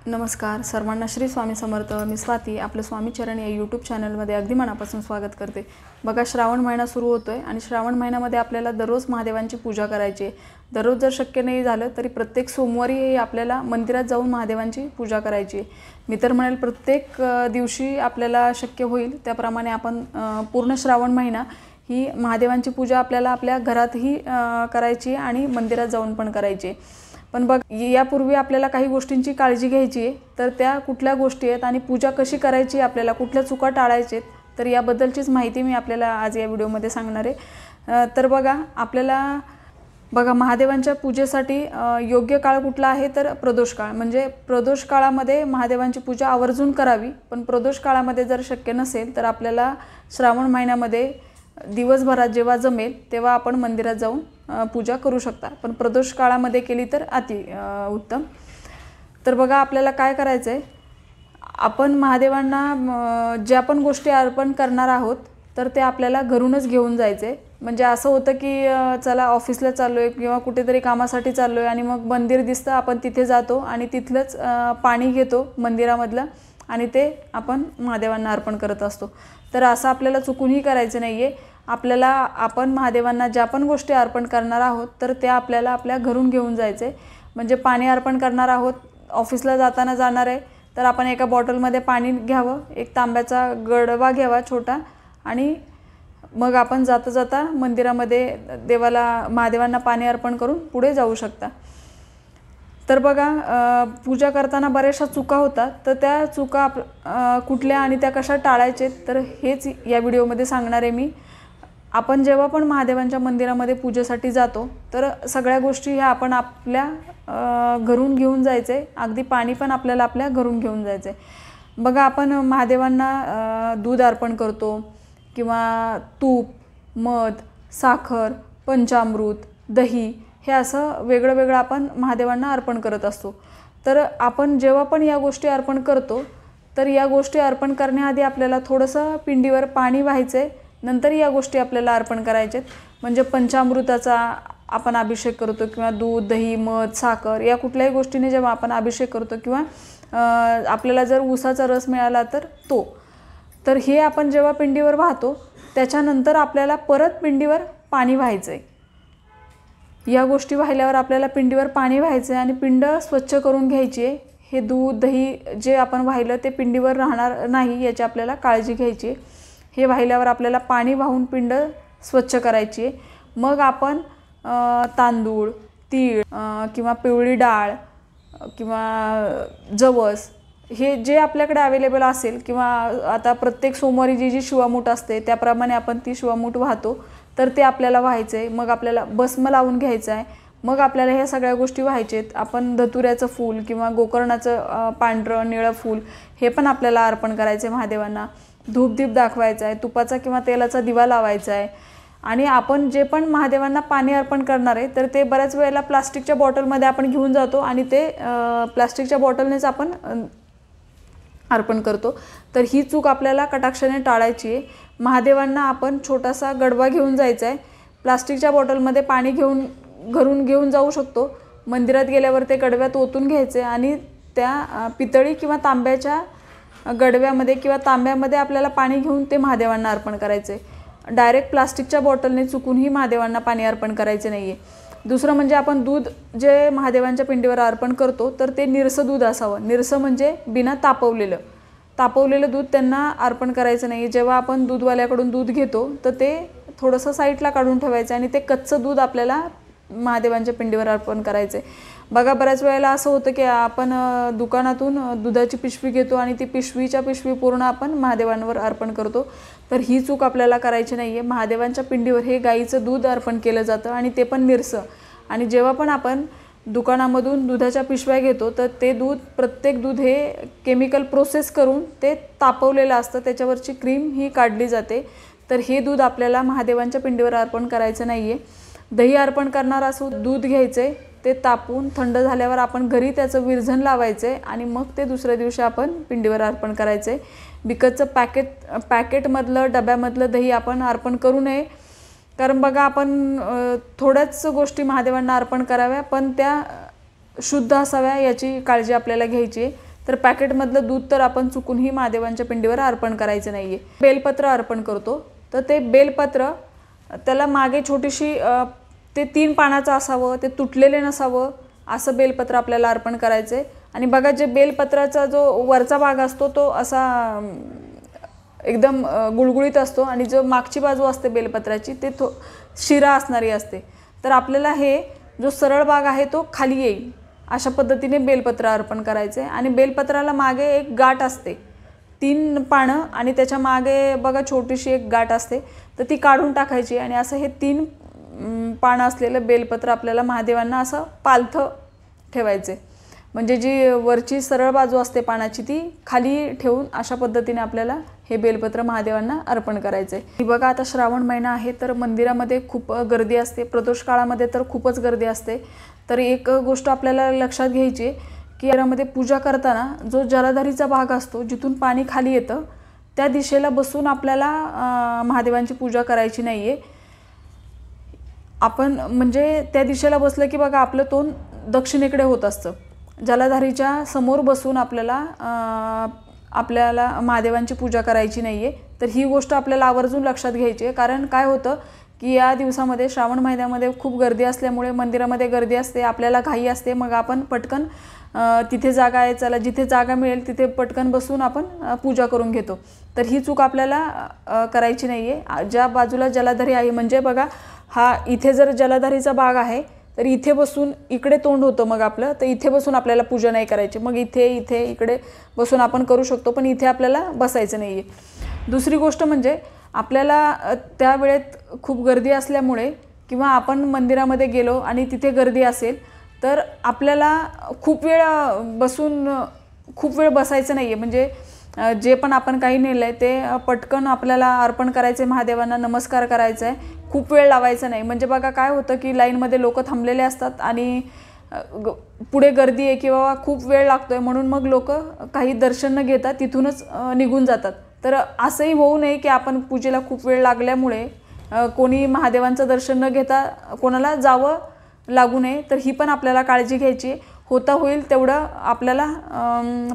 नमस्कार सर्वांना श्री स्वामी समर्थ। मी स्वाती आपलं स्वामी चरण या यूट्यूब चॅनलमध्ये अगदी मनापासून स्वागत करते। बघा, श्रावण महिना सुरू होतोय आणि श्रावण महिन्यामध्ये आपल्याला दररोज महादेवांची पूजा करायची आहे। दररोज जर शक्य नाही झालं तरी प्रत्येक सोमवारी आपल्याला मंदिरात जाऊन महादेवांची पूजा करायची आहे। मी तर म्हणेल प्रत्येक दिवशी आपल्याला शक्य होईल त्याप्रमाणे आपण पूर्ण श्रावण महिना ही महादेवांची पूजा आपल्याला आपल्या घरातही करायची आणि मंदिरात जाऊन पण करायची। पण बघ, यापूर्वी आपल्याला काही गोष्टींची काळजी घ्यायची आहे, तर त्या कुठल्या गोष्टी आहेत आणि पूजा कशी करायची, आपल्याला कुठल्या चुका टाळायच्या आहेत, तर याबद्दलचीच माहिती मी आपल्याला आज या व्हिडिओमध्ये सांगणार आहे। तर बघा महादेवांच्या पूजेसाठी योग्य काळ कुठला आहे तर प्रदोष काळ। म्हणजे प्रदोष काळामध्ये महादेवांची पूजा आवर्जून करावी। पण प्रदोष काळामध्ये जर शक्य नसेल तर आपल्याला श्रावण महिन्यामध्ये दिवसभरात जेव्हा जमेल तेव्हा आपण मंदिरात जाऊन पूजा करू शकता, पण प्रदोष काळामध्ये केली तर अति उत्तम। तर बघा, आपल्याला काय करायचं आहे, आपण महादेवांना ज्या पण गोष्टी अर्पण करणार आहोत तर ते आपल्याला घरूनच घेऊन जायचे। म्हणजे असं होतं की चला ऑफिसला चाललो आहे किंवा कुठेतरी कामासाठी चाललो आहे आणि मग मंदिर दिसतं, आपण तिथे जातो आणि तिथलंच पाणी घेतो मंदिरामधलं आणि ते आपण महादेवांना अर्पण करत असतो। तर असं आपल्याला चुकूनही करायचं नाही आहे। आपल्याला आपण महादेवांना ज्या पण गोष्टी अर्पण करणार आहोत तर त्या आपल्याला आपल्या घरून घेऊन जायचे। म्हणजे पाणी अर्पण करणार आहोत, ऑफिसला जाताना जाणार आहे तर आपण एका बॉटलमध्ये पाणी घ्यावं, एक तांब्याचा गडवा घ्यावा छोटा, आणि मग आपण जाता जाता मंदिरामध्ये देवाला महादेवांना पाणी अर्पण करून पुढे जाऊ शकता। तर बघा, पूजा करताना बऱ्याचशा चुका होतात, तर त्या चुका कुठल्या आणि त्या कशा टाळायचे तर हेच या व्हिडिओमध्ये सांगणार आहे मी। आपण जेव्हा पण महादेवांच्या मंदिरामध्ये पूजेसाठी जातो तर सगळ्या गोष्टी ह्या आपण आपल्या घरून घेऊन जायचे। अगदी पाणी पण आपल्याला आपल्या घरून घेऊन जायचे। बघा, आपण महादेवांना दूध अर्पण करतो किंवा तूप, मध, साखर, पंचामृत, दही हे असं वेगळं वेगळं आपण महादेवांना अर्पण करत असतो। तर आपण जेव्हा पण या गोष्टी अर्पण करतो तर या गोष्टी अर्पण करण्याआधी आपल्याला थोडंसं पिंडीवर पाणी व्हायचं आहे, नंतर या गोष्टी आपल्याला अर्पण करायचे। म्हणजे पंचामृताचा आपण अभिषेक करतो किंवा दूध, दही, मध, साखर या कुठल्याही गोष्टीने जेव्हा आपण अभिषेक करतो किंवा आपल्याला जर ऊसाचा रस मिळाला तर हे आपण जेव्हा पिंडीवर वाहतो त्याच्यानंतर आपल्याला परत पिंडीवर पाणी व्हायचं आहे। या गोष्टी वाहिल्यावर आपल्याला पिंडीवर पाणी व्हायचं आहे आणि पिंड स्वच्छ करून घ्यायची आहे। हे दूध, दही जे आपण वाहिलं ते पिंडीवर राहणार नाही याची आपल्याला काळजी घ्यायची आहे। हे वाहिल्यावर आपल्याला पाणी वाहून पिंड स्वच्छ करायची आहे। मग आपण तांदूळ, तीळ किंवा पिवळी डाळ किंवा जवस हे जे आपल्याकडे अवेलेबल असेल, किंवा आता प्रत्येक सोमवारी जी शिवामूठ असते त्याप्रमाणे आपण ती शिवामूठ वाहतो, तर ते आपल्याला व्हायचं आहे। मग आपल्याला भस्म लावून घ्यायचं आहे। मग आपल्याला ह्या सगळ्या गोष्टी व्हायच्या आहेत। आपण धतुऱ्याचं फूल किंवा गोकर्णाचं पांढरं निळं फूल हे पण आपल्याला अर्पण करायचं आहे महादेवांना। धूपदीप दाखवायचा आहे, तुपाचा किंवा तेलाचा दिवा लावायचा आहे। आणि आपण जे पण महादेवांना पाणी अर्पण करणार आहे तर ते बऱ्याच वेळेला प्लास्टिकच्या बॉटलमध्ये आपण घेऊन जातो आणि ते प्लास्टिकच्या बॉटलनेच आपण अर्पण करतो। तर ही चूक आपल्याला कटाक्षाने टाळायची आहे। महादेवांना आपण छोटासा गडवा घेऊन जायचा आहे। प्लास्टिकच्या बॉटलमध्ये पाणी घरून घेऊन जाऊ शकतो, मंदिरात गेल्यावर ते गडव्यात ओतून घ्यायचे आणि त्या पितळी किंवा तांब्याच्या गडव्यामध्ये किंवा तांब्यामध्ये आपल्याला पाणी घेऊन ते महादेवांना अर्पण करायचे। डायरेक्ट प्लास्टिकच्या बॉटलने चुकूनही महादेवांना पाणी अर्पण करायचे नाही आहे। दुसरं म्हणजे आपण दूध जे महादेवांच्या पिंडीवर अर्पण करतो तर ते निरसं दूध असावं। निरसं म्हणजे बिना तापवलेलं दूध त्यांना अर्पण करायचं नाही। जेव्हा आपण दूधवाल्याकडून दूध घेतो तर ते थोडंसं साईडला काढून ठेवायचं आणि ते कच्चं दूध आपल्याला महादेवांच्या पिंडीवर अर्पण करायचं आहे। बघा, बऱ्याच वेळेला असं होतं की आपण दुकानातून दुधाची पिशवी घेतो आणि ती पिशवी पूर्ण आपण महादेवांवर अर्पण करतो, तर ही चूक आपल्याला करायची नाही आहे। महादेवांच्या पिंडीवर हे गाईचं दूध अर्पण केलं जातं आणि ते पण निरसं। आणि जेव्हा पण आपण दुकानामधून दुधाच्या पिशव्या घेतो तर ते दूध, प्रत्येक दूध हे केमिकल प्रोसेस करून ते तापवलेलं असतं, त्याच्यावरची क्रीम ही काढली जाते। तर हे दूध आपल्याला महादेवांच्या पिंडीवर अर्पण करायचं नाही आहे। दही अर्पण करणार असो, दूध घ्यायचे, ते तापून थंड झाल्यावर आपण घरी त्याचं विरझण लावायचे आणि मग ते दुसऱ्या दिवशी आपण पिंडीवर अर्पण करायचे। विकतचं पॅकेटमधलं डब्यामधलं दही आपण अर्पण करू नये, कारण बघा आपण थोड्याच गोष्टी महादेवांना अर्पण कराव्या, पण त्या शुद्ध असाव्या याची काळजी आपल्याला घ्यायची आहे। तर पॅकेटमधलं दूध तर आपण चुकूनही महादेवांच्या पिंडीवर अर्पण करायचं नाही आहे. बेलपत्र अर्पण करतो, तर ते बेलपत्र त्याला मागे छोटीशी ते 3 पानाचं असावं, ते तुटलेले नसावं असं बेलपत्र आपल्याला अर्पण करायचं आहे. आणि बघा, जे बेलपत्राचा जो वरचा भाग असतो तो असा एकदम गुळगुळीत असतो आणि जो मागची बाजू असते बेलपत्राची ते शिरा असणारी असते. तर आपल्याला हे जो सरळ भाग आहे तो खाली येईल अशा पद्धतीने बेलपत्र अर्पण करायचे. आणि बेलपत्राला मागे एक गाठ असते, 3 पानं आणि त्याच्या मागे बघा छोटीशी एक गाठ असते, तर ती काढून टाकायची. आणि असं हे 3 पानं असलेलं बेलपत्र आपल्याला महादेवांना असं पालथं ठेवायचे. म्हणजे जी वरची सरळ बाजू असते पानाची ती खाली ठेवून अशा पद्धतीने आपल्याला हे बेलपत्र महादेवांना अर्पण करायचे. बघा, आता श्रावण महिना आहे तर मंदिरामध्ये खूप गर्दी असते, प्रदोष काळामध्ये तर खूपच गर्दी असते. तर एक गोष्ट आपल्याला लक्षात घ्यायची की यामध्ये पूजा करताना जो जलधारीचा भाग असतो, जिथून पाणी खाली येतं त्या दिशेला बसून आपल्याला महादेवांची पूजा करायची नाही आहे. आपण म्हणजे त्या दिशेला बसलं की बघा आपलं तोंड दक्षिणेकडे होत असतं. जलधारीच्या समोर बसून आपल्याला महादेवांची पूजा करायची नाही आहे. तर ही गोष्ट आपल्याला आवर्जून लक्षात घ्यायची आहे. कारण काय होतं की या दिवसामध्ये श्रावण महिन्यामध्ये खूप गर्दी असल्यामुळे मंदिरामध्ये गर्दी असते, आपल्याला घाई असते, मग आपण पटकन तिथे जागा आहे चला जिथे जागा मिळेल तिथे पटकन बसून आपण पूजा करून घेतो. तर ही चूक आपल्याला करायची नाही आहे. ज्या बाजूला जलधारी आहे म्हणजे बघा, हा इथे जर जलधारीचा भाग आहे तर इथे बसून इकडे तोंड होतं मग आपलं, तर इथे बसून आपल्याला पूजा नाही करायची. मग इकडे बसून आपण करू शकतो, पण इथे आपल्याला बसायचं नाही आहे. दुसरी गोष्ट म्हणजे आपल्याला त्या वेळेत खूप गर्दी असल्यामुळे किंवा आपण मंदिरामध्ये गेलो आणि तिथे गर्दी असेल तर आपल्याला खूप वेळ बसायचं नाही आहे. म्हणजे जे पण आपण काही नेलं आहे ते पटकन आपल्याला अर्पण करायचं आहे, महादेवांना नमस्कार करायचा आहे, खूप वेळ लावायचा नाही. म्हणजे बघा काय होतं की लाईनमध्ये लोक थांबलेले असतात आणि पुढे गर्दी आहे किंवा खूप वेळ लागतो आहे म्हणून मग लोक काही दर्शन न घेता तिथूनच निघून जातात. तर असंही होऊ नये की आपण पूजेला खूप वेळ लागल्यामुळे कोणी महादेवांचं दर्शन न घेता कोणाला जावं लागू नये. तर ही पण आपल्याला काळजी घ्यायची. होता होईल तेवढं आपल्याला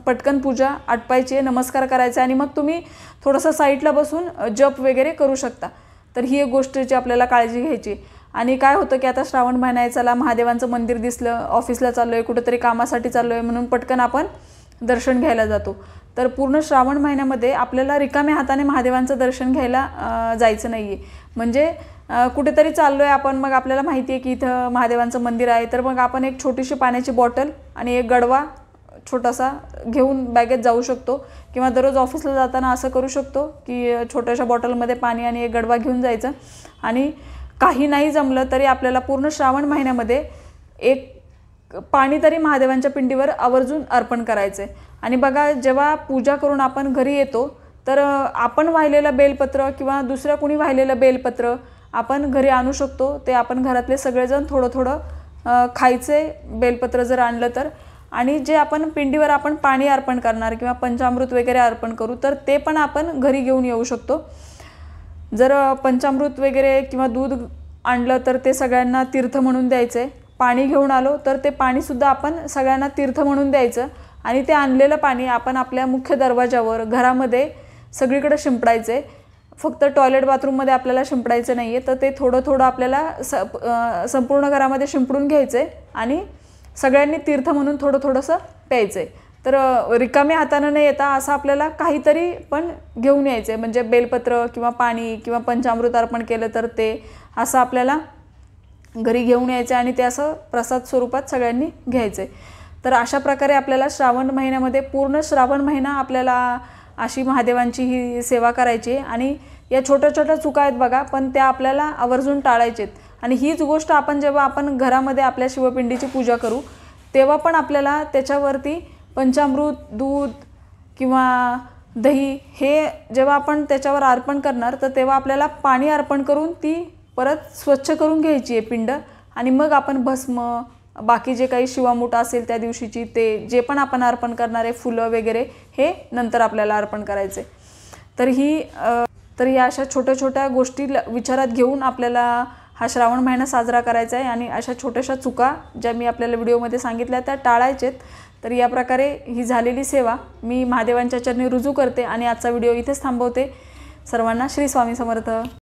पटकन पूजा आटपायची आहे, नमस्कार करायचा आणि मग तुम्ही थोडंसं साईडला बसून जप वगैरे करू शकता. तर ही एक गोष्टीची आपल्याला काळजी घ्यायची. आणि काय होतं की आता श्रावण महिना आहे, चला महादेवांचं मंदिर दिसलं, ऑफिसला चाललो आहे, कुठेतरी कामासाठी चाललो आहे म्हणून पटकन आपण दर्शन घ्यायला जातो. तर पूर्ण श्रावण महिन्यामध्ये आपल्याला रिकाम्या हाताने महादेवांचं दर्शन घ्यायला जायचं नाही आहे. म्हणजे कुठेतरी चाललो आहे आपण, मग आपल्याला माहिती आहे की इथं महादेवांचं मंदिर आहे, तर मग आपण एक छोटीशी पाण्याची बॉटल आणि एक गडवा छोटासा घेऊन बॅगेत जाऊ शकतो. किंवा दररोज ऑफिसला जाताना असं करू शकतो की छोट्याशा बॉटलमध्ये पाणी आणि एक गडवा घेऊन जायचं. आणि काही नाही जमलं तरी आपल्याला पूर्ण श्रावण महिन्यामध्ये एक पाणी तरी महादेवांच्या पिंडीवर आवर्जून अर्पण करायचं आहे. आणि बघा, जेव्हा पूजा करून आपण घरी येतो तर आपण वाहिलेलं बेलपत्र किंवा दुसऱ्या कोणी वाहिलेलं बेलपत्र आपण घरी आणू शकतो. ते आपण घरातले सगळेजण थोडं थोडं खायचे बेलपत्र जर आणलं तर. आणि जे आपण पिंडीवर आपण पाणी अर्पण करणार किंवा पंचामृत वगैरे अर्पण करू तर ते पण आपण घरी घेऊन येऊ शकतो. जर पंचामृत वगैरे किंवा दूध आणलं तर ते सगळ्यांना तीर्थ म्हणून द्यायचं आहे. पाणी घेऊन आलो तर ते पाणीसुद्धा आपण सगळ्यांना तीर्थ म्हणून द्यायचं. आणि ते आणलेलं पाणी आपण आपल्या मुख्य दरवाजावर घरामध्ये सगळीकडे शिंपडायचं आहे. फक्त टॉयलेट बाथरूममध्ये आपल्याला शिंपडायचं नाही आहे. तर ते थोडं थोडं आपल्याला संपूर्ण घरामध्ये शिंपडून घ्यायचं आहे आणि सगळ्यांनी तीर्थ म्हणून थोडं थोडंसं प्यायचं आहे. तर रिकाम्या हातानं न येता असं आपल्याला काहीतरी पण घेऊन यायचं आहे. म्हणजे बेलपत्र किंवा पाणी किंवा पंचामृत अर्पण केलं तर ते असं आपल्याला घरी घेऊन यायचं आणि ते असं प्रसाद स्वरूपात सगळ्यांनी घ्यायचं आहे. तर अशा प्रकारे आपल्याला श्रावण महिन्यामध्ये पूर्ण श्रावण महिना आपल्याला अशी महादेवांची ही सेवा करायची. आणि या छोट्या छोट्या चुका आहेत बघा, पण त्या आपल्याला आवर्जून टाळायचे आहेत. आणि हीच गोष्ट आपण जेव्हा आपण घरामध्ये आपल्या शिवपिंडीची पूजा करू तेव्हा पण आपल्याला त्याच्यावरती पंचामृत, दूध किंवा दही हे जेव्हा आपण त्याच्यावर अर्पण करणार तर तेव्हा आपल्याला पाणी अर्पण करून ती परत स्वच्छ करून घ्यायची आहे पिंड. आणि मग आपण भस्म, बाकी जे काही शिवामूठ असेल त्या दिवशीची ते जे पण आपण अर्पण करणारे फुलं वगैरे हे नंतर आपल्याला अर्पण करायचे. तर या अशा छोट्या छोट्या गोष्टी विचारात घेऊन आपल्याला हा श्रावण महिना साजरा करायचा आहे. आणि अशा छोट्याशा चुका ज्या मी आपल्याला व्हिडिओमध्ये सांगितल्या त्या टाळायचेत. तर या प्रकारे ही झालेली सेवा मी महादेवांच्या चरणी रुजू करते आणि आजचा व्हिडिओ इथेच थांबवते। सर्वांना श्री स्वामी समर्थ।